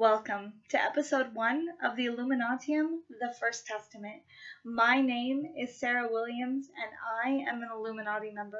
Welcome to episode 1 of the Illuminatiam, the First Testament. My name is Sarah Williams and I am an Illuminati member.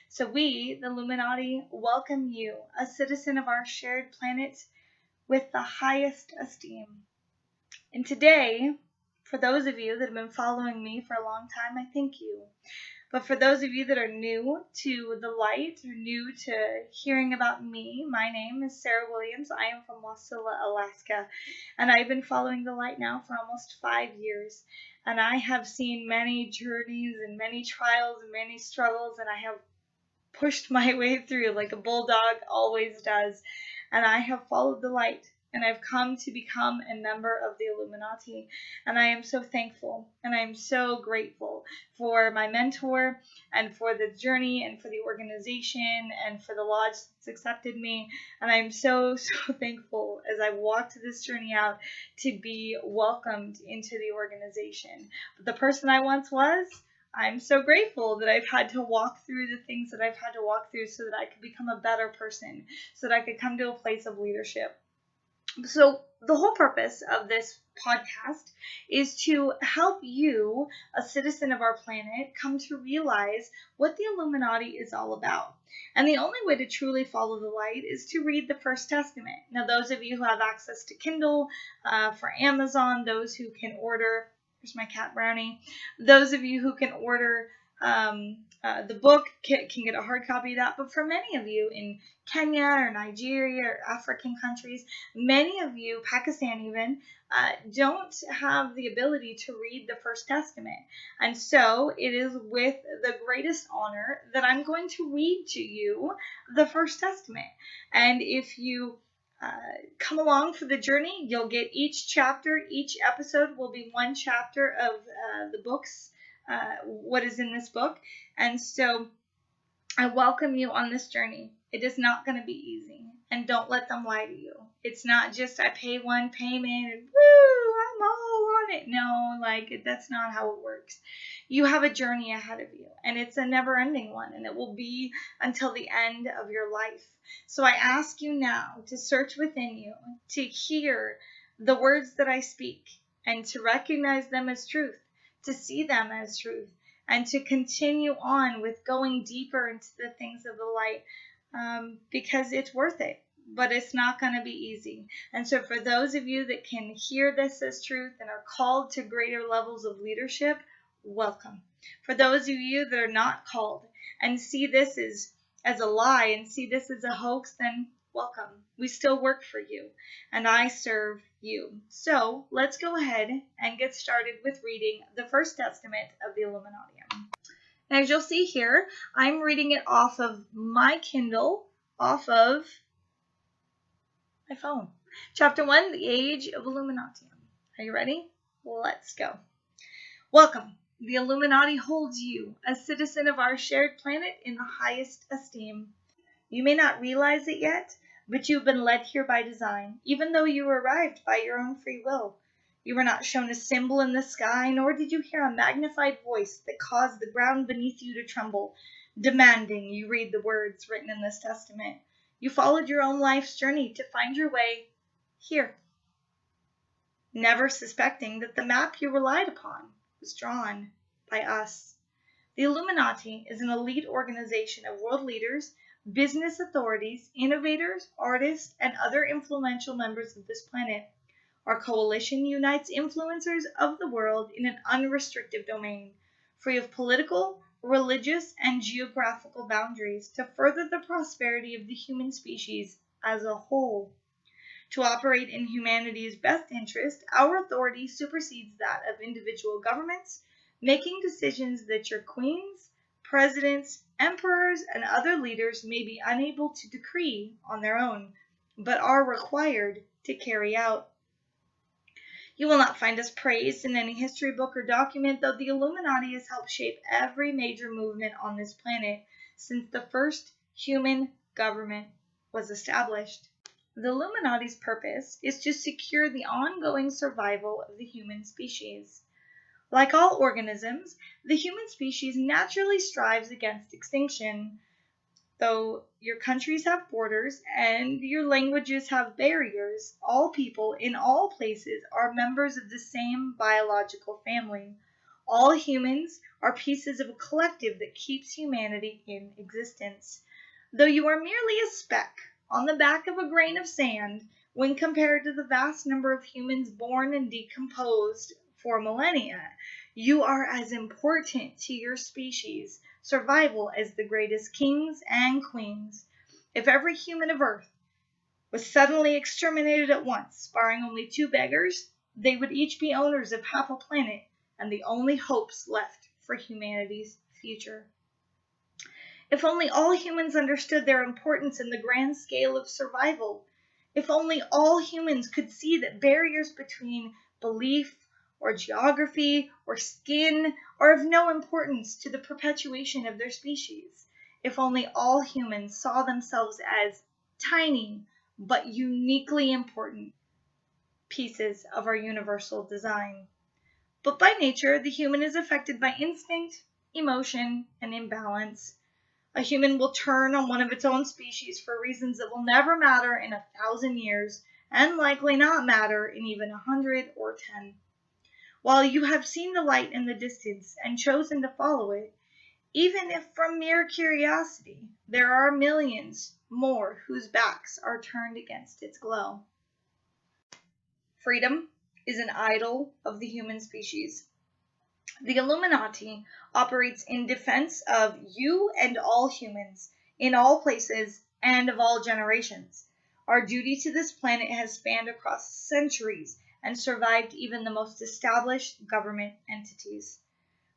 So we, the Illuminati, welcome you, a citizen of our shared planet, with the highest esteem. And today, for those of you that have been following me for a long time, I thank you. But for those of you that are new to the light, or new to hearing about me, my name is Sarah Williams. I am from Wasilla, Alaska, and I've been following the light now for almost 5 years. And I have seen many journeys and many trials and many struggles, and I have pushed my way through like a bulldog always does. And I have followed the light. And I've come to become a member of the Illuminati. And I am so thankful and I am so grateful for my mentor and for the journey and for the organization and for the lodge that's accepted me. And I'm so thankful as I walked this journey out to be welcomed into the organization. But the person I once was, I'm so grateful that I've had to walk through the things that I've had to walk through so that I could become a better person, so that I could come to a place of leadership. So the whole purpose of this podcast is to help you, a citizen of our planet, come to realize what the Illuminati is all about. And the only way to truly follow the light is to read the First Testament. Now, those of you who have access to Kindle, for Amazon, those who can order, here's my cat Brownie, those of you who can order the book can get a hard copy of that. But for many of you in Kenya or Nigeria or African countries, many of you, Pakistan even, don't have the ability to read the First Testament. And so it is with the greatest honor that I'm going to read to you the First Testament. And if you come along for the journey, you'll get each chapter. Each episode will be one chapter of the books, what is in this book. And so I welcome you on this journey. It is not going to be easy, and don't let them lie to you. It's not just I pay one payment and woo, I'm all on it. No, that's not how it works. You have a journey ahead of you, and it's a never-ending one, and it will be until the end of your life. So I ask you now to search within you, to hear the words that I speak, and to recognize them as truth, to see them as truth, and to continue on with going deeper into the things of the light, because it's worth it, but it's not going to be easy. And so for those of you that can hear this as truth and are called to greater levels of leadership, welcome. For those of you that are not called and see this as a lie and see this as a hoax, then welcome. We still work for you, and I serve you. So let's go ahead and get started with reading the First Testament of the Illuminatium. And as you'll see here, I'm reading it off of my Kindle, off of my phone. Chapter 1, the Age of Illuminati. Are you ready? Let's go. Welcome. The Illuminati holds you, a citizen of our shared planet, in the highest esteem. You may not realize it yet, but you've been led here by design, even though you arrived by your own free will. You were not shown a symbol in the sky, nor did you hear a magnified voice that caused the ground beneath you to tremble, demanding you read the words written in this testament. You followed your own life's journey to find your way here, never suspecting that the map you relied upon was drawn by us. The Illuminati is an elite organization of world leaders, business authorities, innovators, artists, and other influential members of this planet. Our coalition unites influencers of the world in an unrestricted domain, free of political, religious, and geographical boundaries, to further the prosperity of the human species as a whole. To operate in humanity's best interest, our authority supersedes that of individual governments, making decisions that your queens, presidents, emperors, and other leaders may be unable to decree on their own, but are required to carry out. You will not find us praised in any history book or document, though the Illuminati has helped shape every major movement on this planet since the first human government was established. The Illuminati's purpose is to secure the ongoing survival of the human species. Like all organisms, the human species naturally strives against extinction. Though your countries have borders and your languages have barriers, all people in all places are members of the same biological family. All humans are pieces of a collective that keeps humanity in existence. Though you are merely a speck on the back of a grain of sand when compared to the vast number of humans born and decomposed for millennia, you are as important to your species' survival as the greatest kings and queens. If every human of Earth was suddenly exterminated at once, barring only two beggars, they would each be owners of half a planet and the only hopes left for humanity's future. If only all humans understood their importance in the grand scale of survival. If only all humans could see that barriers between belief or geography or skin are of no importance to the perpetuation of their species. If only all humans saw themselves as tiny but uniquely important pieces of our universal design. But by nature, the human is affected by instinct, emotion, and imbalance. A human will turn on one of its own species for reasons that will never matter in 1,000 years, and likely not matter in even 100 or 10. While you have seen the light in the distance and chosen to follow it, even if from mere curiosity, there are millions more whose backs are turned against its glow. Freedom is an idol of the human species. The Illuminati operates in defense of you and all humans, in all places and of all generations. Our duty to this planet has spanned across centuries and survived even the most established government entities.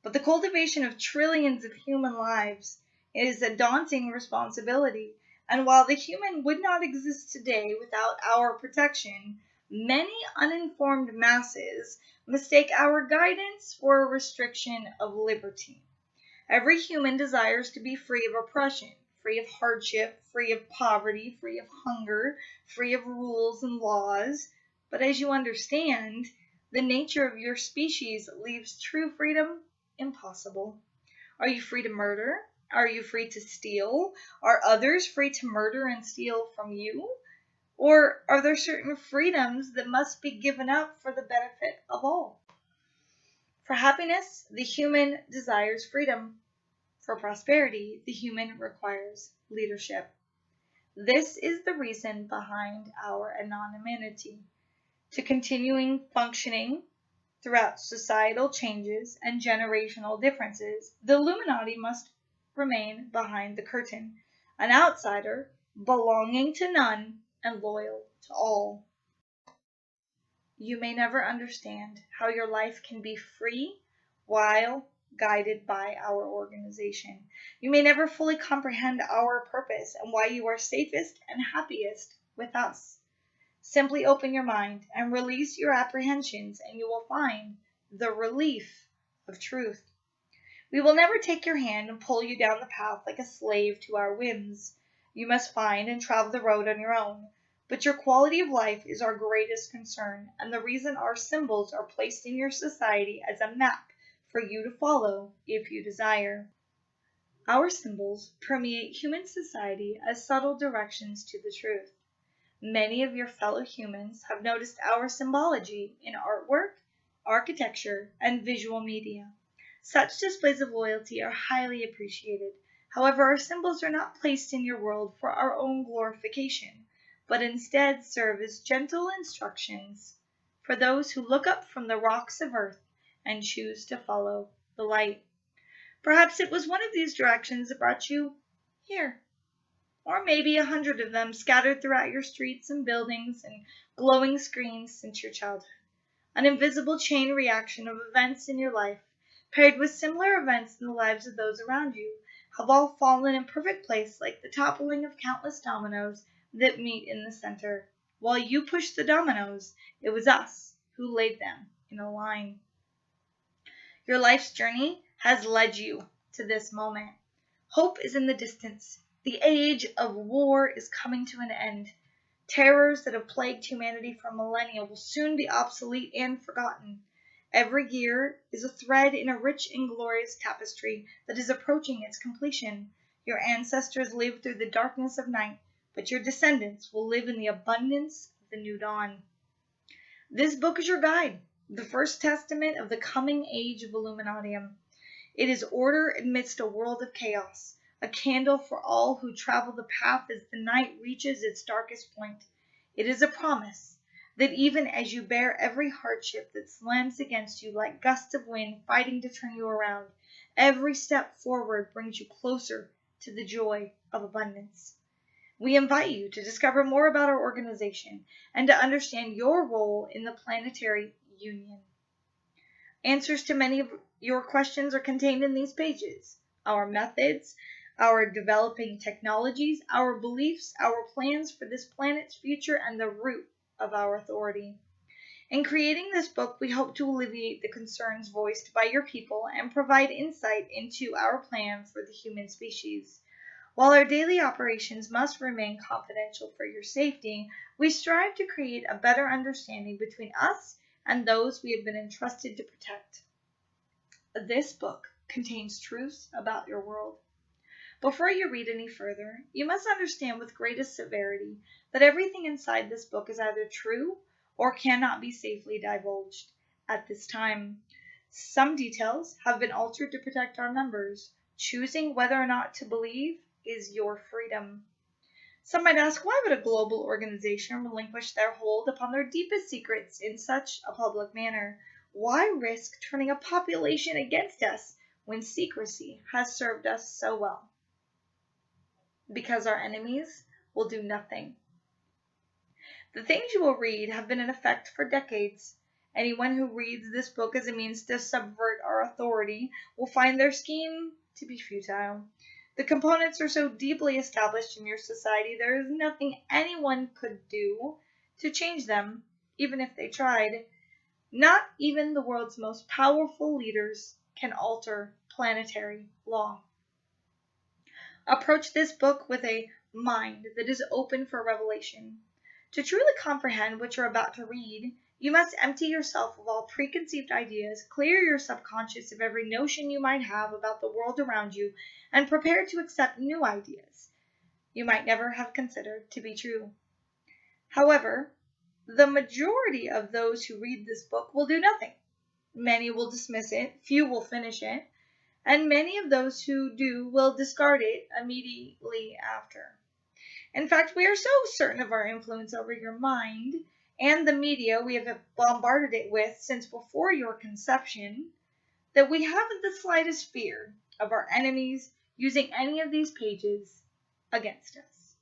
But the cultivation of trillions of human lives is a daunting responsibility, and while the human would not exist today without our protection, many uninformed masses mistake our guidance for a restriction of liberty. Every human desires to be free of oppression, free of hardship, free of poverty, free of hunger, free of rules and laws. But as you understand, the nature of your species leaves true freedom impossible. Are you free to murder? Are you free to steal? Are others free to murder and steal from you? Or are there certain freedoms that must be given up for the benefit of all? For happiness, the human desires freedom. For prosperity, the human requires leadership. This is the reason behind our anonymity. To continuing functioning throughout societal changes and generational differences, the Illuminati must remain behind the curtain, an outsider belonging to none and loyal to all. You may never understand how your life can be free while guided by our organization. You may never fully comprehend our purpose and why you are safest and happiest with us. Simply open your mind and release your apprehensions, and you will find the relief of truth. We will never take your hand and pull you down the path like a slave to our whims. You must find and travel the road on your own. But your quality of life is our greatest concern, and the reason our symbols are placed in your society as a map for you to follow if you desire. Our symbols permeate human society as subtle directions to the truth. Many of your fellow humans have noticed our symbology in artwork, architecture, and visual media. Such displays of loyalty are highly appreciated. However, our symbols are not placed in your world for our own glorification, but instead serve as gentle instructions for those who look up from the rocks of earth and choose to follow the light. Perhaps it was one of these directions that brought you here. Or maybe 100 of them scattered throughout your streets and buildings and glowing screens since your childhood. An invisible chain reaction of events in your life, paired with similar events in the lives of those around you, have all fallen in perfect place like the toppling of countless dominoes that meet in the center. While you pushed the dominoes, it was us who laid them in a line. Your life's journey has led you to this moment. Hope is in the distance. The age of war is coming to an end. Terrors that have plagued humanity for millennia will soon be obsolete and forgotten. Every year is a thread in a rich and glorious tapestry that is approaching its completion. Your ancestors lived through the darkness of night, but your descendants will live in the abundance of the new dawn. This book is your guide, the first testament of the coming age of Illuminatium. It is order amidst a world of chaos, a candle for all who travel the path as the night reaches its darkest point. It is a promise that even as you bear every hardship that slams against you like gusts of wind fighting to turn you around, every step forward brings you closer to the joy of abundance. We invite you to discover more about our organization and to understand your role in the planetary union. Answers to many of your questions are contained in these pages. Our methods, our developing technologies, our beliefs, our plans for this planet's future, and the root of our authority. In creating this book, we hope to alleviate the concerns voiced by your people and provide insight into our plan for the human species. While our daily operations must remain confidential for your safety, we strive to create a better understanding between us and those we have been entrusted to protect. This book contains truths about your world. Before you read any further, you must understand with greatest severity that everything inside this book is either true or cannot be safely divulged at this time. Some details have been altered to protect our members. Choosing whether or not to believe is your freedom. Some might ask, why would a global organization relinquish their hold upon their deepest secrets in such a public manner? Why risk turning a population against us when secrecy has served us so well? Because our enemies will do nothing. The things you will read have been in effect for decades. Anyone who reads this book as a means to subvert our authority will find their scheme to be futile. The components are so deeply established in your society, there is nothing anyone could do to change them, even if they tried. Not even the world's most powerful leaders can alter planetary law. Approach this book with a mind that is open for revelation. To truly comprehend what you're about to read, you must empty yourself of all preconceived ideas, clear your subconscious of every notion you might have about the world around you, and prepare to accept new ideas you might never have considered to be true. However, the majority of those who read this book will do nothing. Many will dismiss it, few will finish it, and many of those who do will discard it immediately after. In fact, we are so certain of our influence over your mind and the media we have bombarded it with since before your conception that we haven't the slightest fear of our enemies using any of these pages against us.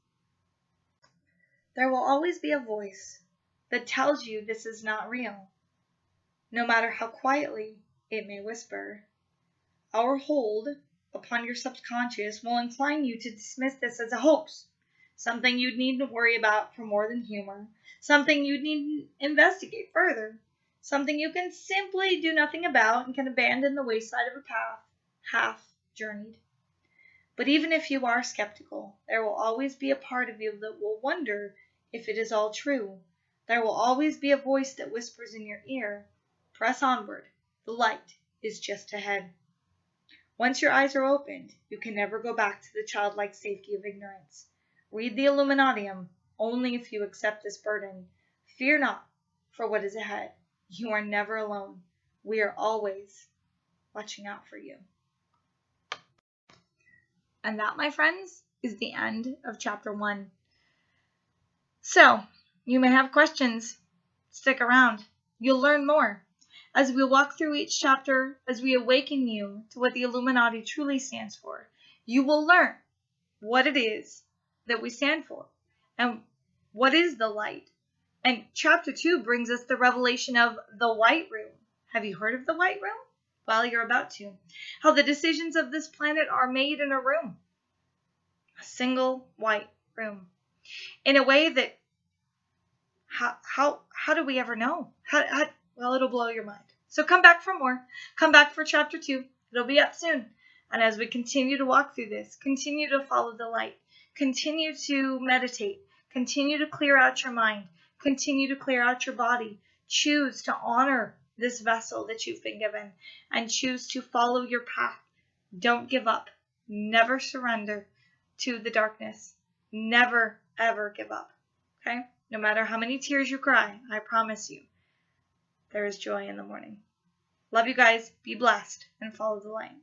There will always be a voice that tells you this is not real, no matter how quietly it may whisper. Our hold upon your subconscious will incline you to dismiss this as a hoax, something you'd need to worry about for more than humor, something you'd need to investigate further, something you can simply do nothing about and can abandon the wayside of a path half journeyed. But even if you are skeptical, there will always be a part of you that will wonder if it is all true. There will always be a voice that whispers in your ear, press onward, the light is just ahead. Once your eyes are opened, you can never go back to the childlike safety of ignorance. Read the Illuminatium only if you accept this burden. Fear not for what is ahead. You are never alone. We are always watching out for you. And that, my friends, is the end of chapter 1. So, you may have questions. Stick around. You'll learn more. As we walk through each chapter, as we awaken you to what the Illuminati truly stands for, you will learn what it is that we stand for and what is the light. And chapter 2 brings us the revelation of the White Room. Have you heard of the White Room? Well, you're about to. How the decisions of this planet are made in a room. A single white room. In a way that, how do we ever know? Well, it'll blow your mind. So come back for more. Come back for chapter 2. It'll be up soon. And as we continue to walk through this, continue to follow the light. Continue to meditate. Continue to clear out your mind. Continue to clear out your body. Choose to honor this vessel that you've been given and choose to follow your path. Don't give up. Never surrender. to the darkness. Never, ever give up. Okay? No matter how many tears you cry, I promise you, there is joy in the morning. Love you guys. Be blessed and follow the light.